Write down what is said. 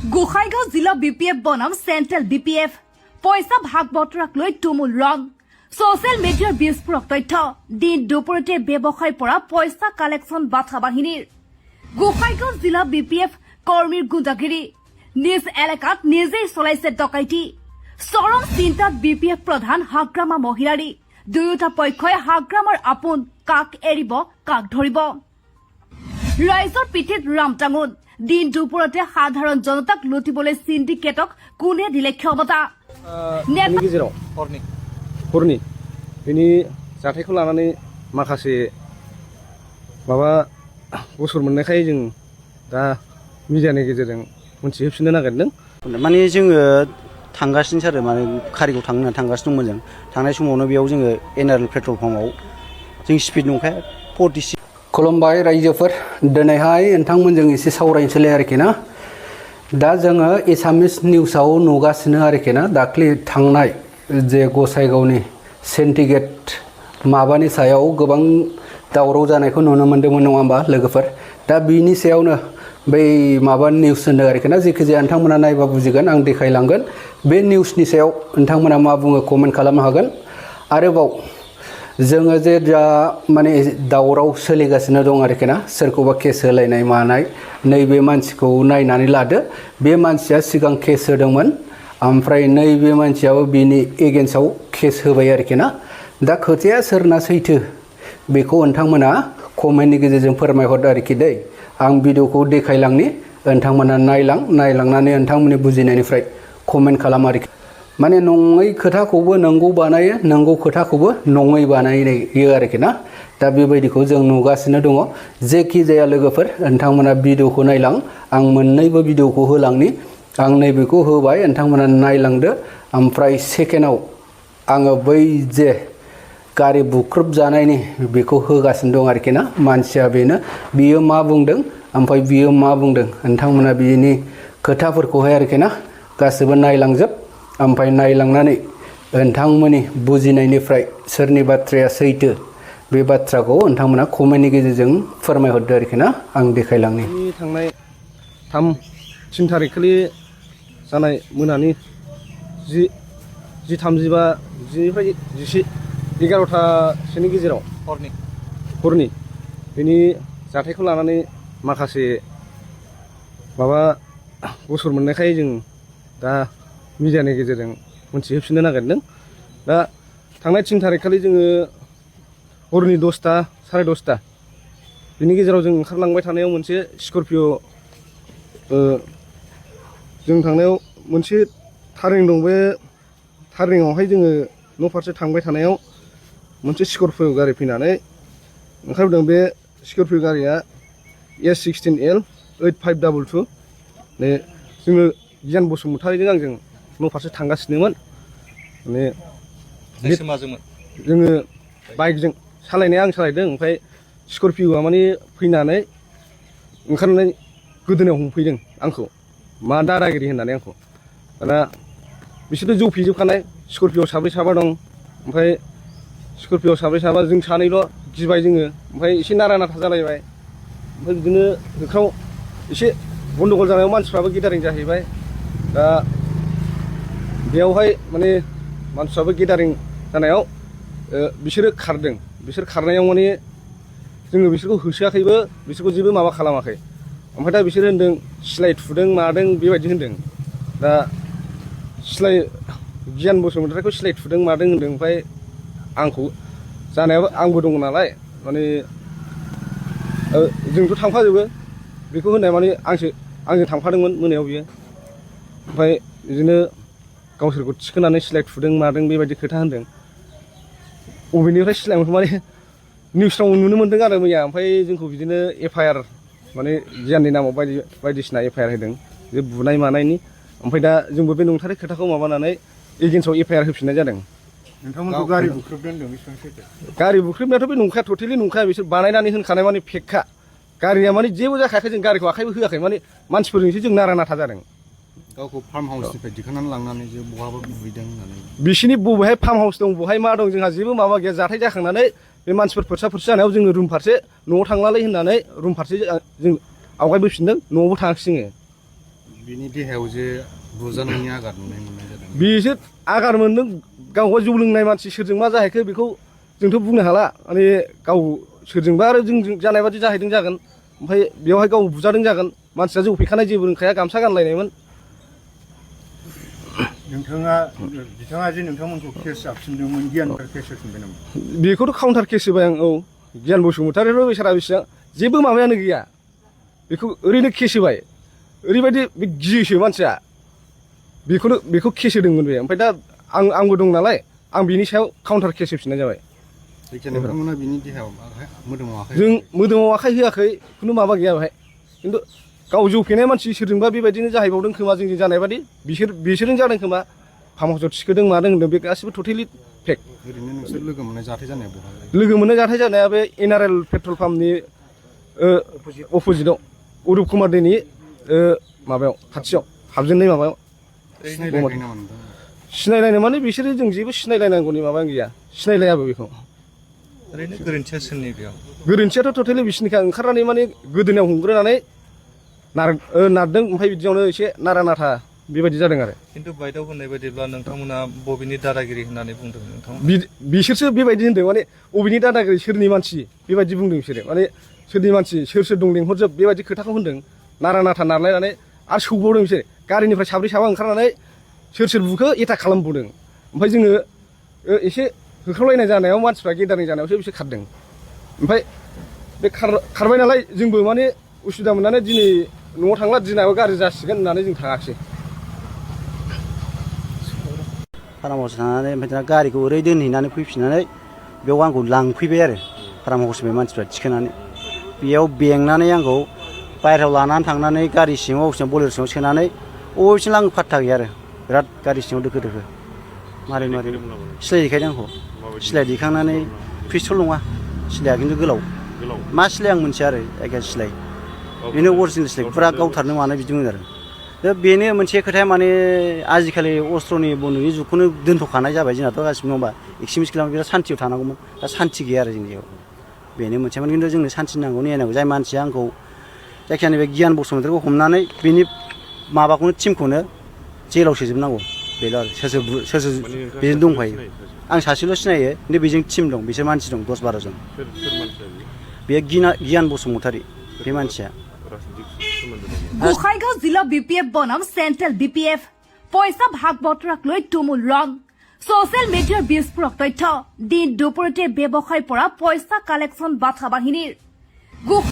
গোসাইগাঁও জিলা BPF বনাম central BPF পইচা ভাগ বতৰাক লৈ তুমুল ৰং সোশ্যাল মিডিয়াৰ বিস্ফোৰক তথ্য দিন দুপৰতে ব্যৱসায়ৰ পৰা পইচা কালেকশ্যন বাধা বাহিনীৰ গোসাইগাঁও জিলা BPF কৰ্মীৰ গুণ্ডাগিৰি নিজ এলেকাত নিজেই চলাইছে ডকাইতি চৰম চিন্তাত BPF প্ৰধান হাগ্ৰামা মহিলাৰী দুয়োটা পক্ষই হাগ্ৰামাৰ আপোন কাক এৰিব কাক ধৰিব ৰাইজৰ পিঠিত ৰামটাঙোন দিন দুপৰতে সাধাৰণ জনতাক লুটিবলৈ সিন্ডিকেটক কোনে দিলে ক্ষমতা हरनि बेनि जाथायखौ लानानै माखासे माबा गसर मोननायखाय जों दा मिडियानि गेजेरजों मोनथिहोफिननो नागिरदों माने जोङो थांगासिनो आरो माने कारिगाव थांगासिनो दंमोन जों थांनाय समावनो बेयाव जोङो एनआरएल पेट्रल पाम्पआव जों स्पिड नंखाया 46 खुलुमबाय रायजोफोर दिनैहाय नोंथांमोनजों एसे सावरायनोसैलाय आरोखि ना दा जोङो एसामिस निउसाव नुगासिनो आरोखि ना दाख्लि थांनाय जे गसाइगावनि सिन्डिकेट माबानि सायाव गोबां दावराव जानायखौ नुनो मोन्दोंमोन नङा होमबा लोगोफोर दा बिनि सायावनो बै माबा निउस होनदों आरोखि ना जेखि जाया नोंथांमोना नायबा बुजिगोन आं देखायलांगोन बे निउसनि सायाव नोंथांमोना मा बुङो कमेन्ट खालामनो हागोन आरोबाव जोङो जे दा माने दावराव सोलिगासिनो दं आरोखि ना सोरखौबा केस होलायनाय मानाय नैबे मानसिखौ नायनानै लादो बे मानसिया सिगां केस होदोंमोन ओमफ्राय नैबे मानसियाबो बिनि एगेन्स्टआव केस होबाय आरोखि ना दा खोथाया सोरना सैथो बेखौ नोंथांमोना कमेन्टनि गेजेरजों फोरमायहरदो आरोखि दै आं भिडिअखौ देखायलांनि नोंथांमोना नायलांनानै नोंथांमोननि बुजिनायनिफ्राय कमेन्ट खालाम आरोखि माने नङै खोथाखौबो नंगौ बानायो नंगौ खोथाखौबो नङै बानायो आरोखि ना दा बेबायदिखौ जों नुगासिनो दङ जेखि जाया लोगोफोर नोंथांमोना भिडिअखौ नायलां आं मोननैबो भिडिअखौ होलांनि आं नैबेखौ होबाय नोंथांमोना नायलांदो ओमफ्राय सेकेन्डआव आङो बै जे गारि बुख्रुब जानायनि बेखौ होगासिनो दं आरोखि ना मानसिया बेनो बियो मा बुंदों ओमफ्राय बियो मा बुंदों नोंथांमोना बिनि खोथाफोरखौहाय आरोखि ना गासिबो नायलांजोब ओमफ्राय नायलांनानै नोंथांमोननि बुजिनायनिफ्राय सोरनि बाथ्राया सैथो बे बाथ्राखौ नोंथांमोना कमेन्टनि गेजेरजों फोरमायहरदो आरोखि ना आं देखायलांनि थांनाय 3 थारिखखालि जानाय मोनानि 10:35 10निफ्राय 11:00सोनि गेजेराव हरनि बेनि जाथायखौ लानानै माखासे माबा गसर मोननायखाय जों दा मिडियानि गेजेरजों मोनथिहोफिननो नागिरदों दा थांनाय 3 थारिखखालि जोङो हरनि 10टा 10:30 बेनि गेजेराव जों ओंखारलांबाय थानायाव मोनसे स्करपिय जों थांनायाव मोनसे टार्निं दं बे टार्निंआवहाय जोङो न' फारसे थांबाय थानायाव मोनसे स्करपिय गारि फैनानै ओंखारबोदों बे स्करपिय गारिया S16L 8522 ने जोङो गियान बसुमतारीजों आंजों न' फारसे थांगासिनोमोन माने जोङो बाइकजों सालायनाया आं सालायदों ओमफ्राय स्करपिय'आ माने फैनानै ओंखारनानै गोदोनायाव हमफैदों आंखौ मा दादागिरि होननानै आंखौ दाना बिसोरथ' जौफिजोबखानाय स्करपिय'आव साब्रै साबा दं ओमफ्राय स्करपिय'आव साब्रै साबा जों सानैल' गिबाय जोङो ओमफ्राय एसे नारा नाथा जालायबाय ओमफ्राय बिदिनो होख्राव एसे गन्डगल जानायाव मानसिफ्राबो गेदारिं जाहैबाय दा बेयावहाय माने मानसिफ्राबो गेदारिं जानायाव बिसोरो खारदों बिसोर खारनायाव माने जोङो बिसोरखौ होसोआखैबो बिसोरखौ जेबो माबा खालामाखै ओमफ्राय दा बिसोर होनदों सिलाय थुदों मादों बेबायदि होनदों दा सिलाय गियान बसुमतारीखौ सिलाय थुदों मादों होनदों ओमफ्राय आंखौ जानायाबो आंबो दङ नालाय माने जोंथ' थांफाजोबो बेखौ होननाय माने आंजों थांफादोंमोन मोनायाव बियो ओमफ्राय बिदिनो गावसोरखौ थिखोनानै सिलाय थुदों मादों बेबायदि खोथा होनदों बबेनिफ्राय सिलाय मोनखो माने निउसफ्राव नुनो मोन्दों आरो मैया ओमफ्राय जोंखौ बिदिनो FIR माने गियाननि नामाव बायदिसिना FIR होदों बे बुनाय मानायनि ओमफ्राय दा जोंबो बे नंथारै खोथाखौ माबानानै एगेन्स्टआव FIR होफिननाय जादों नोंथांमोनखौ गारि बुख्रुबदों होनदों बेसेबां सैथो गारि बुख्रुबनायाथ' बे नंखाया टटेलि नंखाया बिसोर बानायनानै होनखानाय माने फेकखा गारिया माने जेबो जाखायाखै जों गारिखौ आखाइबो होआखै माने मानसिफोरजोंसो जों नारा नाथा जादों गावखौ फार्म हाउसनिफ्राय दिखांनानै लांनानै जे बहाबा बुहैदों होननानै बिसिनि बबेहाय फार्म हाउस दं बहाय मा दं जोंहा जेबो माबा गैया जाथाय जाखांनानै बे मानसिफोर फोरसा जानायाव जोङो रुम फारसे न'आव थांलालै होननानै रुम फारसे जों आवगायबोफिनदों न'आवबो थाङाखै जोङो बिनि देहायाव जे बुजानायनि आघात नुनाय जादों बिसोर आगार मोनदों गावहा जौ लोंनाय मानसि सोरजों मा जाहैखो बेखौ जोंथ' बुंनो हाला माने गाव सोरजोंबा आरो जों जानाय बादि जाहैदों जागोन ओमफ्राय बेवहाय गाव बुजादों जागोन मानसिया जौ फेखानाय जेबो रोंखाया गामसा गानलायनायमोन बिथाङा जे नोंथांमोनखौ केस जाबसिनदोंमोन गियानफोर केस होफिनबाय नामा बेखौथ' काउन्टार केस होबाय आं औ गियान बसुमतारियाथ' बेसारा बेसेबां जेबो माबायानो गैया बेखौ ओरैनो केस होबाय ओरैबायदि बे गियोसो मानसिया बेखौ केस होदोंमोन बे ओमफ्राय दा आंबो दं नालाय आं बिनि सायाव काउन्टार केस होफिननाय जाबाय जायखिया नोंथांमोना बिनि देहायाव मोदोमाव आखाइ जों मोदोमाव आखाइ होआखै खुनु माबा गैया बेहाय खिन्थु गाव जौ फेनाय मानसि सोरजोंबा बेबायदिनो जाहैबावदों खोमा जोंजों जानाय बादि बिसोरजों जादों खोमा फार्म हाउसआव थिखोदों मादों होनदों बे गासिबो टटेलि फेक ओरैनो नोंसोर लोगो मोननाय जाथाय जानाया बहा लोगो मोननाय जाथाय जानाया बे एनआरएल पेट्रल पाम्पनि अपोजिटआव अरुप कुमार दैनि माबायाव खाथियाव हाबजेननाय माबायाव सिनायलायखायो नामा नोंथां सिनायलायनो माने बिसोरो जों जेबो सिनायलायनांगौनि माबा गैया सिनायलायाबो बेखौ ओरैनो गोरोन्थिया सोरनि बेयाव गोरोन्थियाथ' टटेलि बिसिनिखा ओंखारनानै माने गोदोनायाव हमग्रोनानै नारदों ओमफ्राय बिदियावनो एसे नारा नाथा बेबायदि जादों आरो खिन्थु बायदाव होननाय बायदिब्ला नोंथांमोना बबेनि दादागिरि होननानै बुंदों नोंथां बिसोरसो बेबायदि होनदों माने बबेनि दादागिरि सोरनि मानसि बेबायदि बुंदों बिसोरो माने सोरनि मानसि सोर दं लेंहरजोब बेबायदि खोथाखौ होनदों नारा नाथा नारलायनानै आरो सौबावदों बिसोर गारिनिफ्राय साब्रै साबा ओंखारनानै सोर बुखो एटाक खालामबावदों ओमफ्राय जोङो एसे होख्रावलायनाय जानायाव मानसिफ्रा गेदारिं जानायावसो बिसोर खारदों ओमफ्राय बे खारबाय नालाय जोंबो माने उसुबिदा मोननानै दिनै न'आव थांला दिनाबो गाज्रि जासिगोन होननानै जों थाङाखिसै फार्म हाउस थांनानै ओमफ्राय दाना गारिखौ ओरै दोनहैनानै फैफिननानै बेयाव आंखौ लांफैबाय आरो फार्म हाउसनिफ्राय मानसिफ्रा थिखोनानै बेयाव बेंनानै आंखौ बायहेरायाव लानानै थांनानै गारि सिङाव बलेर सिङाव सोनानै बबेसिम लाङो फात्ता गैया आरो बिराद गारि सिङाव दोखो दोखो मारै सिलाय देखायदों आंखौ सिलाय देखांनानै पिस्तल नङा सिलाया खिन्थु गोलाव मा सिलाय आं मोनथिया आरो जायखिया सिलाय बेनो अरिजिनेल सिलाय फुरा गावथारनो मानो बिदिमोन आरो दा बेनो मोनसे खोथाया माने आजिखालि अस्त्रनि बन्दुकनि जुगखौनो दोनथ'खानाय जाबाय जोंनाथ' गासिबो नङा होमबा एक्सट्रिमिस्ट खालामनो बिराद सान्थियाव थानांगौमोन दा सान्थि गैया आरो जोंनियाव बेनो मोनसेमोन खिन्थु जोंनो सान्थि नांगौ नेनांगौ जाय मानसिया आंखौ जायखिया नैबे गियान बसुमतारिखौ हमनानै बिनि माबाखौनो टिमखौनो जेलाव सोजोबनांगौ बेल' आरो सोर बेजों दंफायो आं सासेल' सिनायो खिन्थु बेजों टिम दं बिसोर मानसि दं 10-12 जन बे गियान बसुमतारि बे मानसिया গোসাইগাঁও জিলা বিপিএফ বনাম চেণ্ট্ৰেল বিপিএফ পইচা ভাগ বতৰাক লৈ তুমুল ৰণ ছচিয়েল মিডিয়াৰ বিস্ফোৰক তথ্য দিন দুপৰীয়াতে ব্যৱসায়ৰ পৰা পইচা কালেকশ্যন বাধা বাহিনীৰ